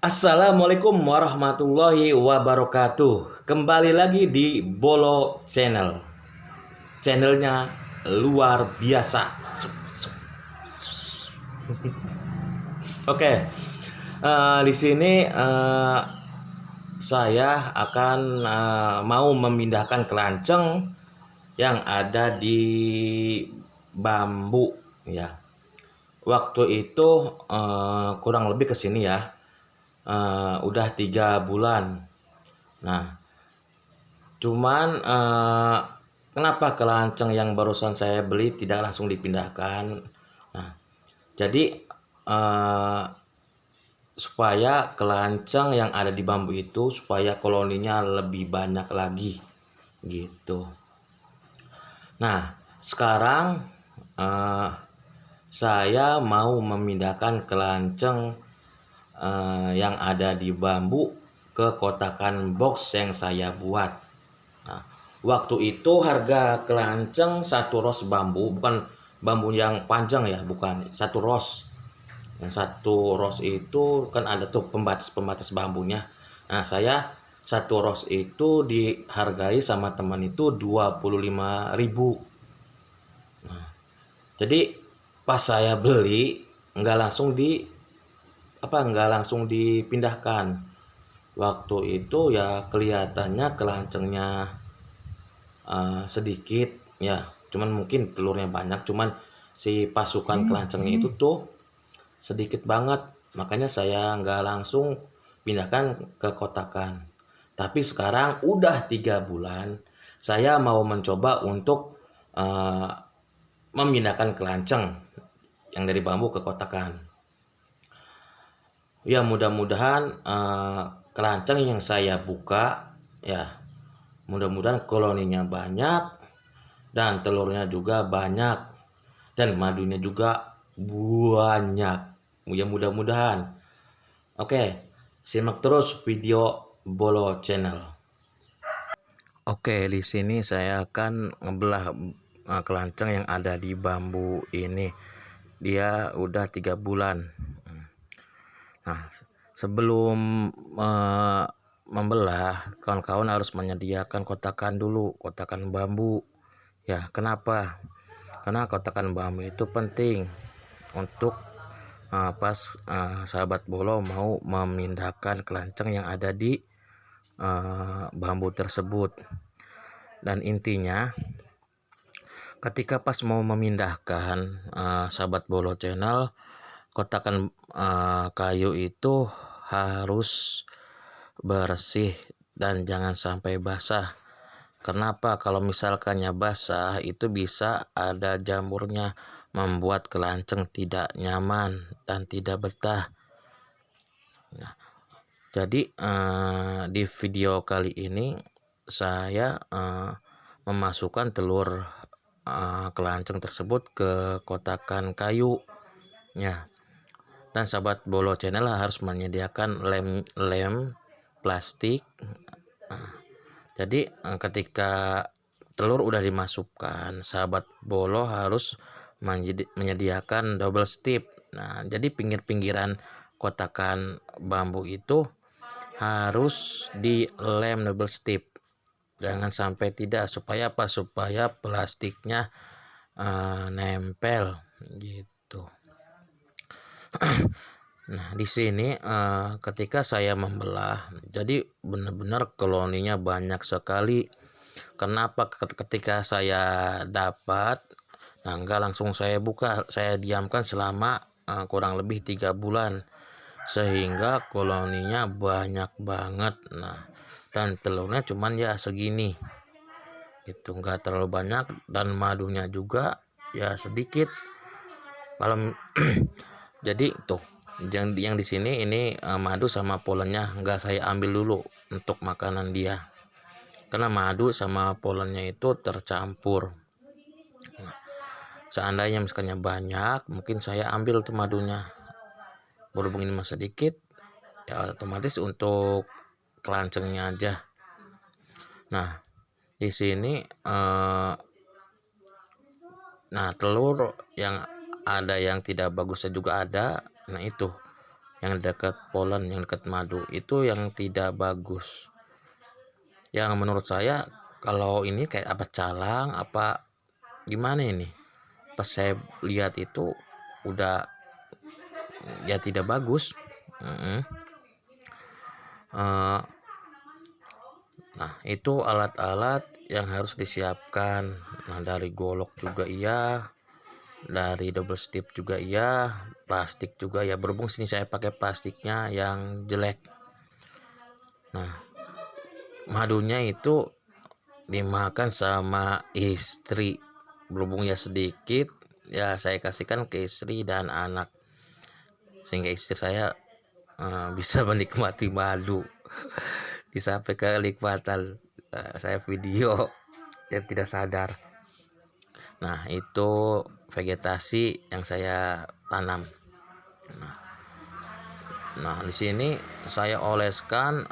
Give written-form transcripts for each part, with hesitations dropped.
Assalamualaikum warahmatullahi wabarakatuh. Kembali lagi di Bolo Channel. Channelnya luar biasa. Oke, di sini saya akan mau memindahkan kelanceng yang ada di bambu ya. Waktu itu kurang lebih ke sini ya. Udah 3 bulan. Nah, cuman kenapa kelanceng yang barusan saya beli tidak langsung dipindahkan? Nah, jadi supaya kelanceng yang ada di bambu itu supaya koloninya lebih banyak lagi gitu. Nah, sekarang saya mau memindahkan kelanceng yang ada di bambu ke kotakan box yang saya buat. Nah, waktu itu harga kelanceng satu ros bambu, bukan bambu yang panjang ya, bukan satu ros. Yang satu ros itu kan ada tuh pembatas bambunya. Nah, saya satu ros itu dihargai sama teman itu 25.000. Nah, jadi pas saya beli nggak langsung dipindahkan. Waktu itu ya kelihatannya kelancengnya sedikit ya, cuman mungkin telurnya banyak, cuman si pasukan kelancengnya itu tuh sedikit banget, makanya saya nggak langsung pindahkan ke kotakan. Tapi sekarang udah 3 bulan saya mau mencoba untuk memindahkan kelanceng yang dari bambu ke kotakan. Ya mudah-mudahan kelanceng yang saya buka ya, mudah-mudahan koloninya banyak dan telurnya juga banyak dan madunya juga banyak. Ya mudah-mudahan. Oke, simak terus video Bolo Channel. Oke, di sini saya akan ngebelah kelanceng yang ada di bambu ini. Dia udah 3 bulan. Nah, sebelum membelah, kawan-kawan harus menyediakan kotakan dulu, kotakan bambu. Ya, kenapa? Karena kotakan bambu itu penting untuk pas sahabat Bolo mau memindahkan kelanceng yang ada di bambu tersebut. Dan intinya, ketika pas mau memindahkan sahabat Bolo Channel, kotakan kayu itu harus bersih dan jangan sampai basah. Kenapa? Kalau misalkannya basah itu bisa ada jamurnya, membuat kelanceng tidak nyaman dan tidak betah. Nah, jadi di video kali ini saya memasukkan telur kelanceng tersebut ke kotakan kayu ya. Dan sahabat Bolo Channel harus menyediakan lem plastik. Jadi ketika telur udah dimasukkan, sahabat Bolo harus menyediakan double stip. Nah, jadi pinggir-pinggiran kotakan bambu itu harus dilem double stip. Jangan sampai tidak, supaya apa? Supaya plastiknya nempel gitu. Nah, di sini ketika saya membelah, jadi benar-benar koloninya banyak sekali. Kenapa? Ketika saya dapat, nah enggak langsung saya buka, saya diamkan selama kurang lebih 3 bulan, sehingga koloninya banyak banget. Nah, dan telurnya cuman ya segini, gitu, enggak terlalu banyak, dan madunya juga ya sedikit. Kalau jadi tuh yang di sini ini madu sama polennya enggak saya ambil dulu untuk makanan dia, karena madu sama polennya itu tercampur. Nah, seandainya misalnya banyak, mungkin saya ambil tuh madunya, berhubung ini masih sedikit ya otomatis untuk kelancengnya aja. Nah, di sini nah telur yang ada yang tidak bagusnya juga ada. Nah, itu yang dekat polen, yang dekat madu, itu yang tidak bagus. Yang menurut saya kalau ini kayak apa, calang apa gimana ini, pas saya lihat itu udah ya tidak bagus. Nah, itu alat-alat yang harus disiapkan. Nah, dari golok juga iya, dari double stip juga iya, plastik juga ya. Berhubung sini saya pakai plastiknya yang jelek. Nah, madunya itu dimakan sama istri. Berhubung ya sedikit, ya saya kasihkan ke istri dan anak, sehingga istri saya bisa menikmati madu. Sampai kenikmatan saya video yang tidak sadar. Nah, itu vegetasi yang saya tanam. Nah, di sini saya oleskan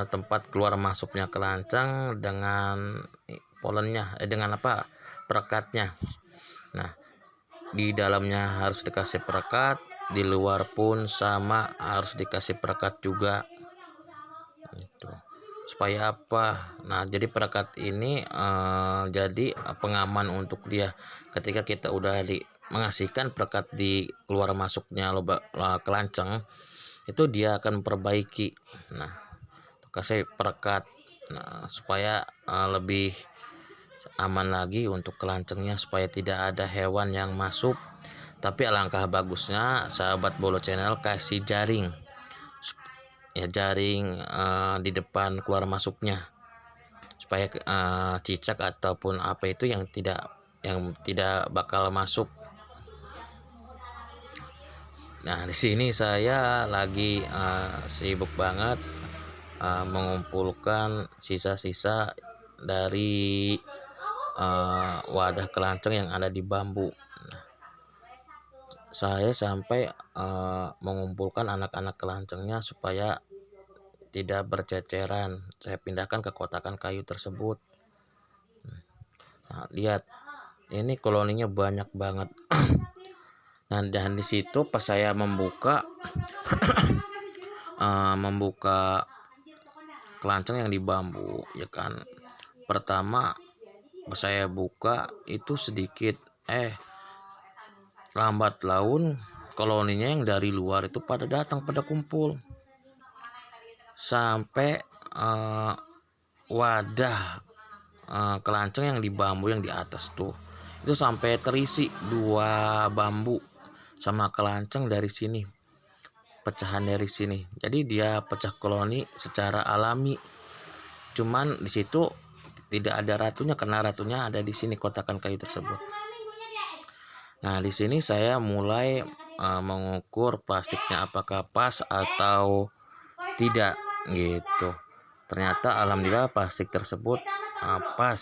tempat keluar masuknya kelanceng dengan polennya, dengan apa, perekatnya. Nah, di dalamnya harus dikasih perekat, di luar pun sama harus dikasih perekat juga. Itu supaya apa? Nah, jadi perekat ini jadi pengaman untuk dia ketika kita udah mengasihkan perekat di keluar masuknya kelanceng, itu dia akan memperbaiki. Nah, kasih perekat, nah, supaya lebih aman lagi untuk kelancengnya, supaya tidak ada hewan yang masuk. Tapi alangkah bagusnya sahabat Bolo Channel kasih jaring, ya jaring di depan keluar masuknya, supaya cicak ataupun apa itu yang tidak bakal masuk. Nah, di sini saya lagi sibuk banget mengumpulkan sisa-sisa dari wadah kelanceng yang ada di bambu. Nah, saya sampai mengumpulkan anak-anak kelancengnya supaya tidak berceceran. Saya pindahkan ke kotakan kayu tersebut. Nah, lihat ini koloninya banyak banget. Nah, dan di situ pas saya membuka membuka kelanceng yang di bambu, ya kan, pertama pas saya buka itu sedikit, lambat laun koloninya yang dari luar itu pada datang, pada kumpul sampai wadah kelanceng yang di bambu yang di atas tuh, itu sampai terisi 2 bambu sama kelanceng dari sini, pecahan dari sini. Jadi dia pecah koloni secara alami. Cuman di situ tidak ada ratunya, karena ratunya ada di sini kotakan kayu tersebut. Nah, di sini saya mulai mengukur plastiknya apakah pas atau tidak gitu. Ternyata alhamdulillah plastik tersebut pas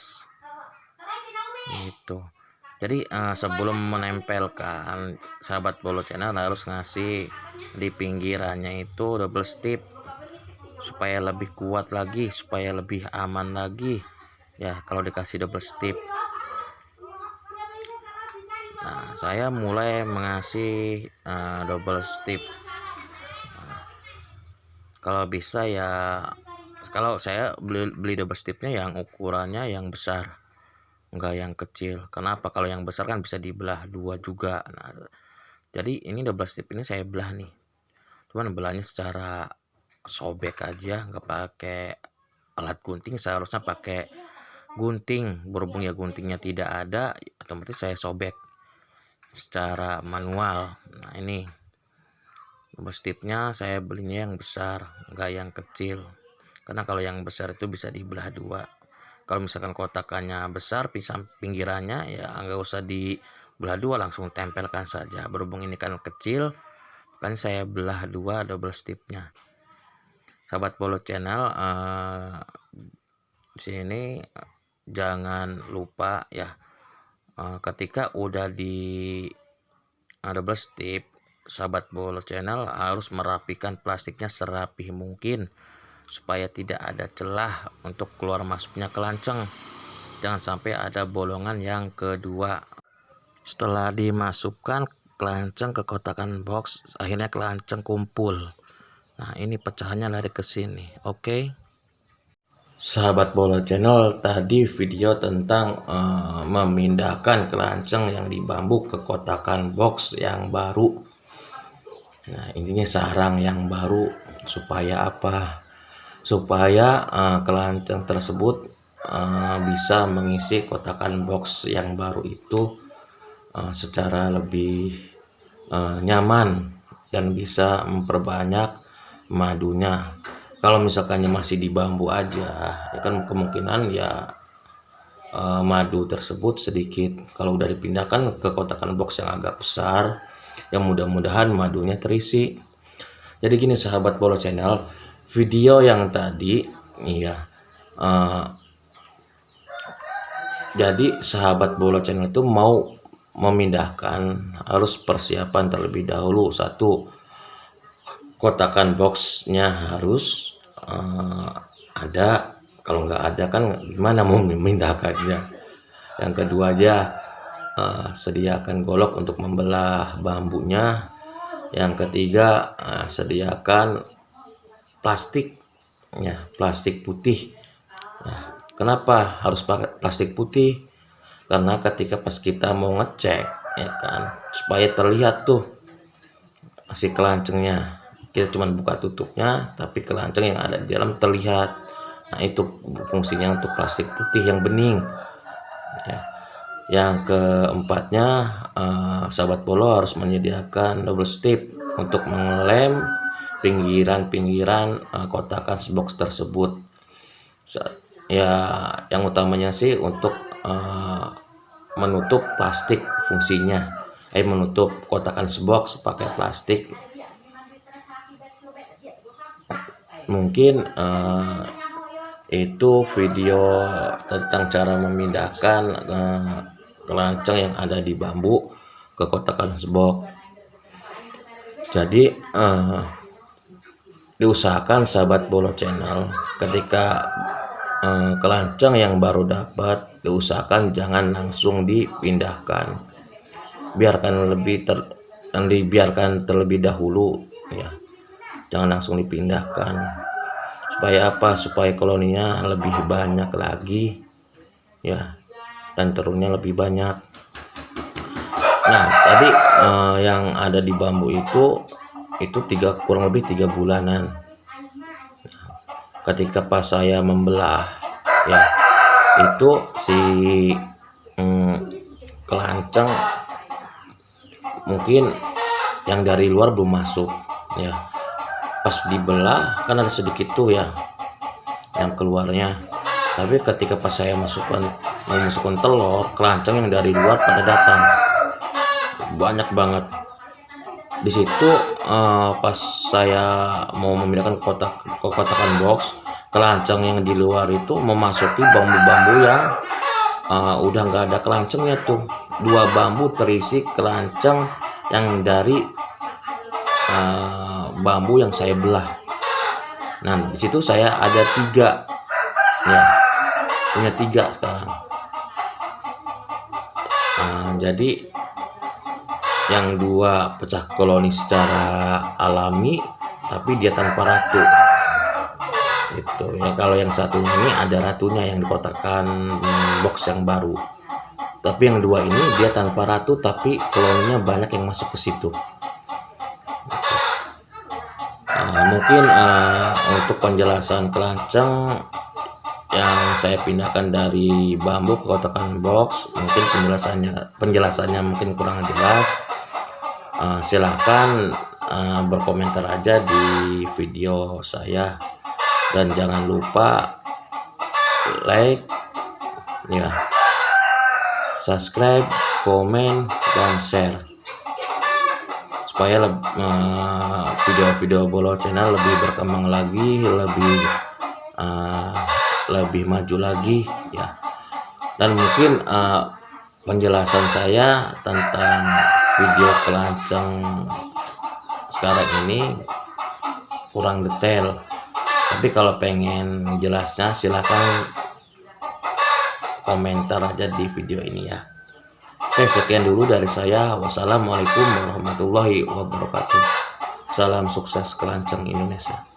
gitu. Jadi sebelum menempelkan, sahabat Bolo Channel harus ngasih di pinggirannya itu double stip supaya lebih kuat lagi, supaya lebih aman lagi ya kalau dikasih double stip. Nah, saya mulai mengasih double stip. Kalau bisa ya, kalau saya beli double stipnya yang ukurannya yang besar, enggak yang kecil. Kenapa? Kalau yang besar kan bisa dibelah 2 juga. Nah, jadi ini double stip ini saya belah nih, cuman belahnya secara sobek aja, nggak pakai alat gunting. Seharusnya pakai gunting, berhubung ya guntingnya tidak ada, otomatis saya sobek secara manual. Nah, ini double stipnya saya belinya yang besar, nggak yang kecil, karena kalau yang besar itu bisa dibelah 2. Kalau misalkan kotakannya besar, pinggirannya ya nggak usah dibelah 2, langsung tempelkan saja. Berhubung ini kan kecil, kan saya belah 2 double stipnya. Sahabat Bolo Channel, sini jangan lupa ya, ketika udah di double stip, sahabat Bolo Channel harus merapikan plastiknya serapih mungkin supaya tidak ada celah untuk keluar masuknya kelanceng. Jangan sampai ada bolongan yang kedua. Setelah dimasukkan kelanceng ke kotakan box, akhirnya kelanceng kumpul. Nah, ini pecahannya lari ke sini. Oke. Sahabat Bola Channel, tadi video tentang memindahkan kelanceng yang di bambu ke kotakan box yang baru. Nah, intinya sarang yang baru supaya apa? Supaya kelanceng tersebut bisa mengisi kotakan box yang baru itu secara lebih nyaman dan bisa memperbanyak madunya. Kalau misalkannya masih di bambu aja, ya kan kemungkinan ya madu tersebut sedikit. Kalau udah dipindahkan ke kotakan box yang agak besar, yang mudah-mudahan madunya terisi. Jadi gini sahabat Bola Channel, video yang tadi, iya, jadi sahabat Bola Channel itu mau memindahkan harus persiapan terlebih dahulu. Satu, kotakan boxnya harus ada. Kalau nggak ada kan gimana mau memindahkannya. Yang kedua aja, sediakan golok untuk membelah bambunya. Yang ketiga, sediakan plastik, ya, plastik putih. Nah, kenapa harus pakai plastik putih? Karena ketika pas kita mau ngecek, ya kan, supaya terlihat tuh si kelancengnya, kita cuma buka tutupnya, tapi kelanceng yang ada di dalam terlihat. Nah, itu fungsinya untuk plastik putih yang bening. Ya. Yang keempatnya, sahabat Polo harus menyediakan double strip untuk mengelem pinggiran-pinggiran kotakan box tersebut. Ya, yang utamanya sih untuk menutup plastik fungsinya. Menutup kotakan box pakai plastik. Mungkin itu video tentang cara memindahkan kelanceng yang ada di bambu ke kotakan box. Jadi diusahakan sahabat Bola Channel, ketika kelanceng yang baru dapat, diusahakan jangan langsung dipindahkan, dibiarkan terlebih dahulu, ya, jangan langsung dipindahkan. Supaya apa? Supaya koloninya lebih banyak lagi, ya, dan telurnya lebih banyak. Nah, tadi yang ada di bambu itu kurang lebih 3 bulanan. Nah, ketika pas saya membelah, ya, itu si kelanceng mungkin yang dari luar belum masuk, ya. Pas dibelah kan ada sedikit tuh ya yang keluarnya, tapi ketika pas saya masukkan telur, kelanceng yang dari luar pada datang banyak banget. Di situ pas saya mau memindahkan kotakan box, kelanceng yang di luar itu memasuki bambu-bambu yang udah nggak ada kelancengnya tuh. 2 bambu terisi kelanceng yang dari bambu yang saya belah. Nah, di situ saya ada 3, ya, punya 3 sekarang. Jadi yang 2 pecah koloni secara alami, tapi dia tanpa ratu. Itu ya. Kalau yang satunya ini ada ratunya yang di kotakan box yang baru. Tapi yang 2 ini dia tanpa ratu, tapi koloninya banyak yang masuk ke situ. Mungkin untuk penjelasan kelanceng yang saya pindahkan dari bambu ke kotakan box, mungkin penjelasannya mungkin kurang jelas. Silahkan berkomentar aja di video saya, dan jangan lupa like, ya, subscribe, komen, dan share supaya video-video Bola Channel lebih berkembang lagi, lebih maju lagi, ya. Dan mungkin penjelasan saya tentang video kelanceng sekarang ini kurang detail, tapi kalau pengen jelasnya silahkan komentar aja di video ini, ya. Oke, sekian dulu dari saya. Wassalamualaikum warahmatullahi wabarakatuh. Salam sukses Kelanceng Indonesia.